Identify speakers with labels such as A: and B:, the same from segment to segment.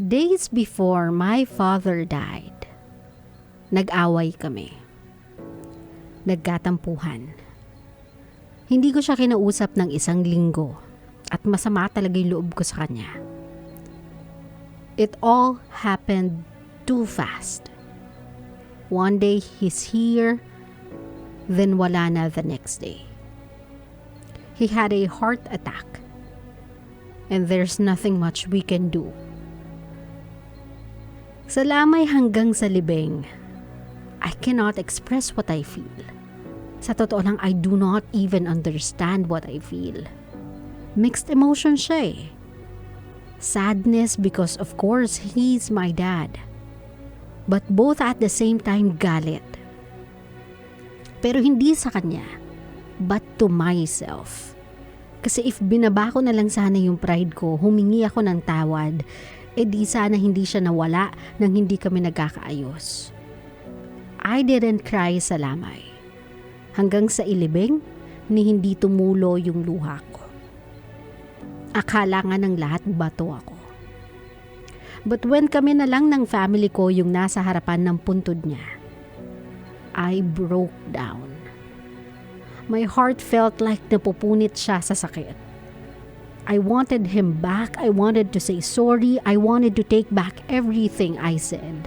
A: Days before my father died, nag-away kami. Nagkatampuhan. Hindi ko siya kinausap ng 1 linggo at masama talaga yung loob ko sa kanya. It all happened too fast. One day he's here, then wala na the next day. He had a heart attack, and there's nothing much we can do. Sa lamay hanggang sa libing, I cannot express what I feel. Sa totoo lang, I do not even understand what I feel. Mixed emotion siya eh. Sadness because of course he's my dad. But both at the same time galit. Pero hindi sa kanya, but to myself. Kasi if binaba ko na lang sana yung pride ko, humingi ako ng tawad, di sana hindi siya nawala nang hindi kami nagkakaayos. I didn't cry sa lamay. Hanggang sa ilibing, ni hindi tumulo yung luha ko. Akala nga ng lahat bato ako. But when kami na lang ng family ko yung nasa harapan ng puntod niya, I broke down. My heart felt like napupunit siya sa sakit. I wanted him back. I wanted to say sorry. I wanted to take back everything I said.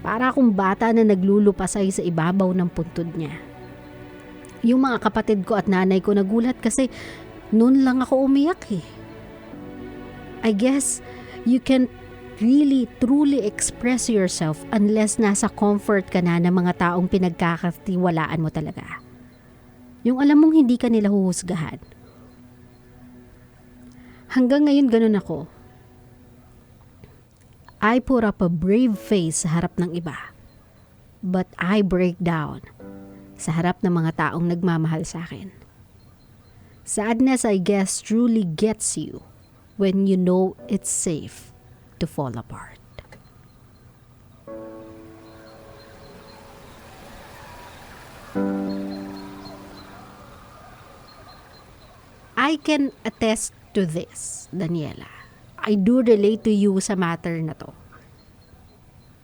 A: Para akong bata na naglulupasay sa ibabaw ng puntod niya. Yung mga kapatid ko at nanay ko nagulat kasi noon lang ako umiyak eh. I guess you can really truly express yourself unless nasa comfort ka na ng mga taong pinagkakatiwalaan mo talaga. Yung alam mong hindi ka nila huhusgahan. Hanggang ngayon ganun ako. I put up a brave face sa harap ng iba. But I break down sa harap ng mga taong nagmamahal sa akin. Sadness, I guess, truly gets you when you know it's safe to fall apart. I can attest to this, Daniela. I do relate to you sa matter na to.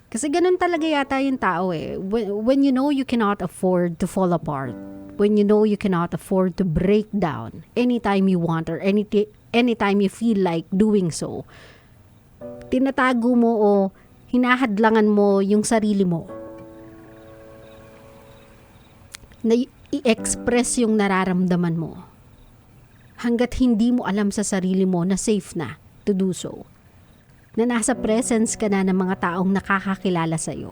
A: Kasi ganun talaga yata yung tao eh. When you know you cannot afford to fall apart, when you know you cannot afford to break down anytime you want or anytime you feel like doing so, tinatago mo o hinahadlangan mo yung sarili mo na i-express yung nararamdaman mo. Hanggat hindi mo alam sa sarili mo na safe na to do so. Na nasa presence ka na ng mga taong nakakakilala sa iyo.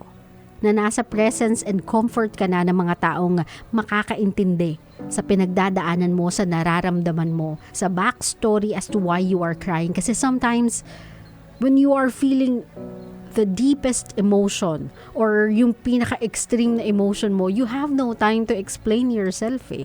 A: Na nasa presence and comfort ka na ng mga taong makakaintindi sa pinagdadaanan mo, sa nararamdaman mo, sa backstory as to why you are crying. Kasi sometimes, when you are feeling the deepest emotion or yung pinaka-extreme na emotion mo, you have no time to explain yourself eh.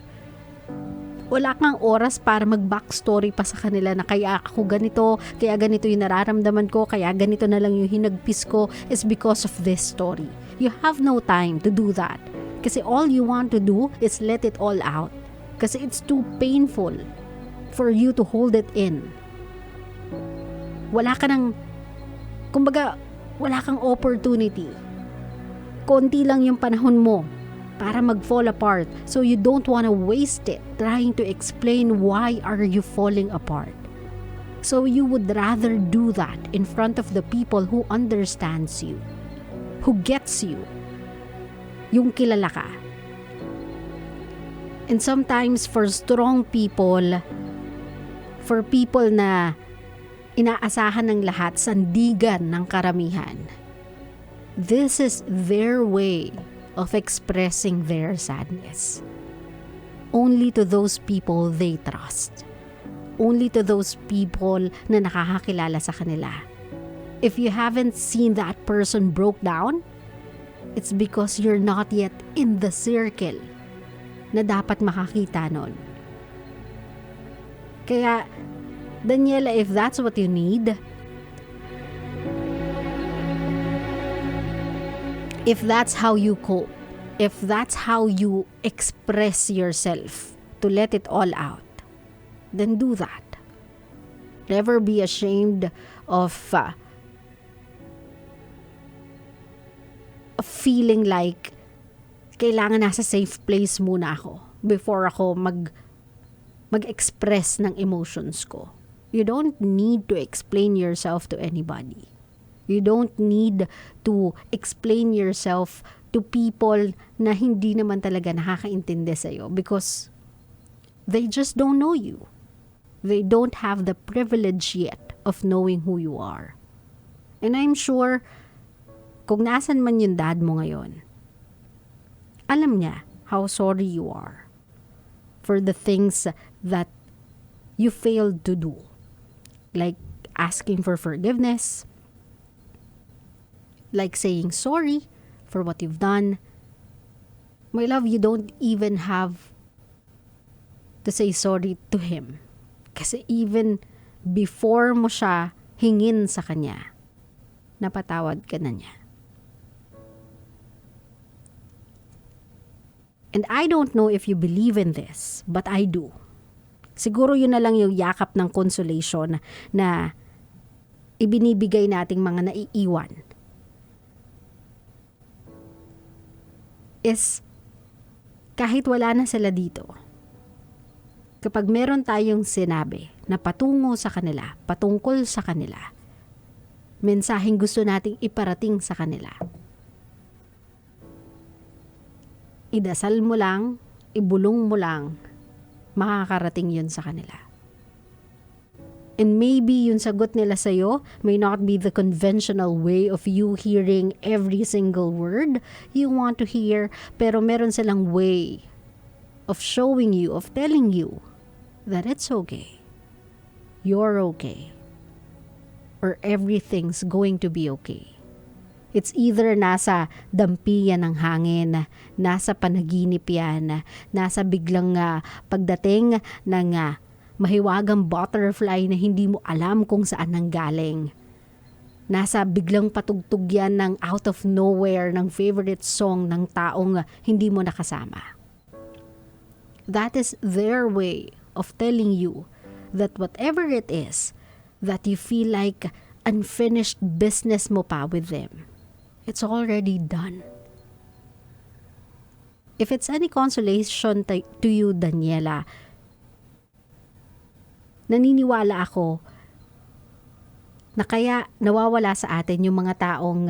A: Wala kang oras para mag-backstory pa sa kanila na kaya ako ganito, kaya ganito yung nararamdaman ko, kaya ganito na lang yung hinagpis ko is because of this story. You have no time to do that. Kasi all you want to do is let it all out. Kasi it's too painful for you to hold it in. Wala ka ng, kumbaga, wala kang opportunity. Konti lang yung panahon mo para mag-fall apart, so you don't want to waste it trying to explain why are you falling apart. So you would rather do that in front of the people who understands you, who gets you, yung kilala ka. And sometimes for strong people, for people na inaasahan ng lahat, sandigan ng karamihan, this is their way of expressing their sadness. Only to those people they trust. Only to those people na nakakakilala sa kanila. If you haven't seen that person broke down, it's because you're not yet in the circle na dapat makakita nun. Kaya, Daniela, if that's what you need, if that's how you cope, if that's how you express yourself to let it all out, then do that. Never be ashamed of feeling like kailangan nasa safe place muna ako before ako mag-express ng emotions ko. You don't need to explain yourself to anybody. You don't need to explain yourself to people na hindi naman talaga nakakaintindi sa'yo because they just don't know you. They don't have the privilege yet of knowing who you are. And I'm sure, kung nasan man yung dad mo ngayon, alam niya how sorry you are for the things that you failed to do. Like asking for forgiveness, like saying sorry for what you've done. My love, you don't even have to say sorry to him. Kasi even before mo siya hingin sa kanya, napatawad ka na niya. And I don't know if you believe in this, but I do. Siguro yun na lang yung yakap ng consolation na ibinibigay nating mga naiiwan. Is kahit wala na sila dito, kapag meron tayong sinabi na patungo sa kanila, patungkol sa kanila, mensaheng gusto nating iparating sa kanila, idasal mo lang, ibulong mo lang, makakarating yun sa kanila. And maybe yung sagot nila sa'yo may not be the conventional way of you hearing every single word you want to hear, pero meron silang way of showing you, of telling you that it's okay. You're okay. Or everything's going to be okay. It's either nasa dampi yan ng hangin, nasa panaginip yan, nasa biglang pagdating ng mahiwagang butterfly na hindi mo alam kung saan nanggaling. Nasa biglang patugtog yan ng out of nowhere ng favorite song ng taong hindi mo nakasama. That is their way of telling you that whatever it is that you feel like unfinished business mo pa with them, it's already done. If it's any consolation to you, Daniela, naniniwala ako na kaya nawawala sa atin yung mga taong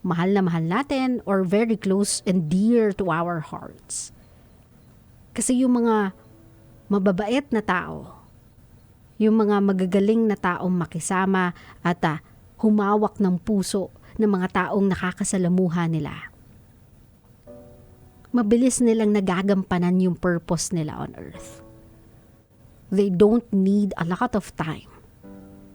A: mahal na mahal natin or very close and dear to our hearts. Kasi yung mga mababait na tao, yung mga magagaling na taong makisama at humawak ng puso ng mga taong nakakasalamuha nila, mabilis nilang nagagampanan yung purpose nila on earth. They don't need a lot of time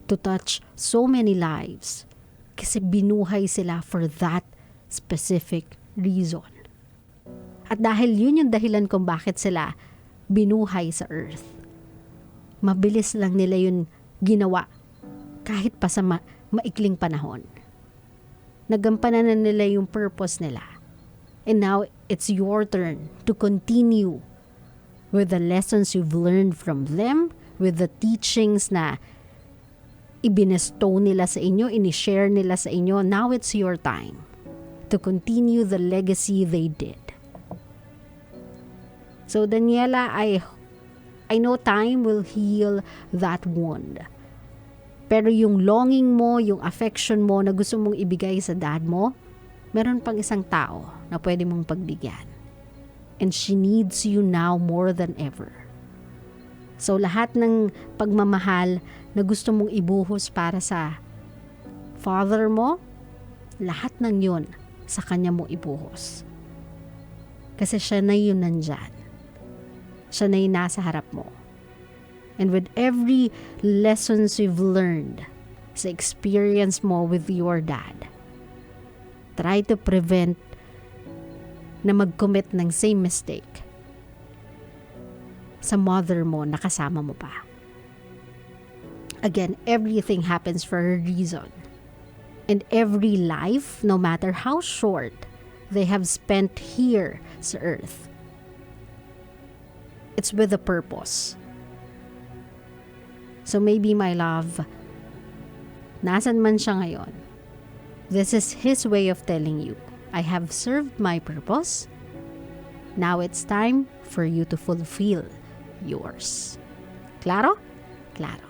A: to touch so many lives kasi binuhay sila for that specific reason. At dahil yun yung dahilan kung bakit sila binuhay sa earth, mabilis lang nila yun ginawa kahit pa sa maikling panahon. Nagampanan na nila yung purpose nila. And now, it's your turn to continue with the lessons you've learned from them, with the teachings na ibinestow nila sa inyo, inishare nila sa inyo. Now, it's your time to continue the legacy they did. So, Daniela, I know time will heal that wound. Pero yung longing mo, yung affection mo na gusto mong ibigay sa dad mo, meron pang isang tao na pwede mong pagbigyan. And she needs you now more than ever. So lahat ng pagmamahal na gusto mong ibuhos para sa father mo, lahat ng yun sa kanya mo ibuhos. Kasi siya na yun nandyan. Siya na yung nasa harap mo. And with every lessons you've learned sa experience mo with your dad, try to prevent na mag-commit ng same mistake sa mother mo na kasama mo pa. Again, everything happens for a reason. And every life, no matter how short they have spent here sa earth, it's with a purpose. So maybe, my love, nasan man siya ngayon, this is his way of telling you, I have served my purpose. Now it's time for you to fulfill yours. Claro? Claro.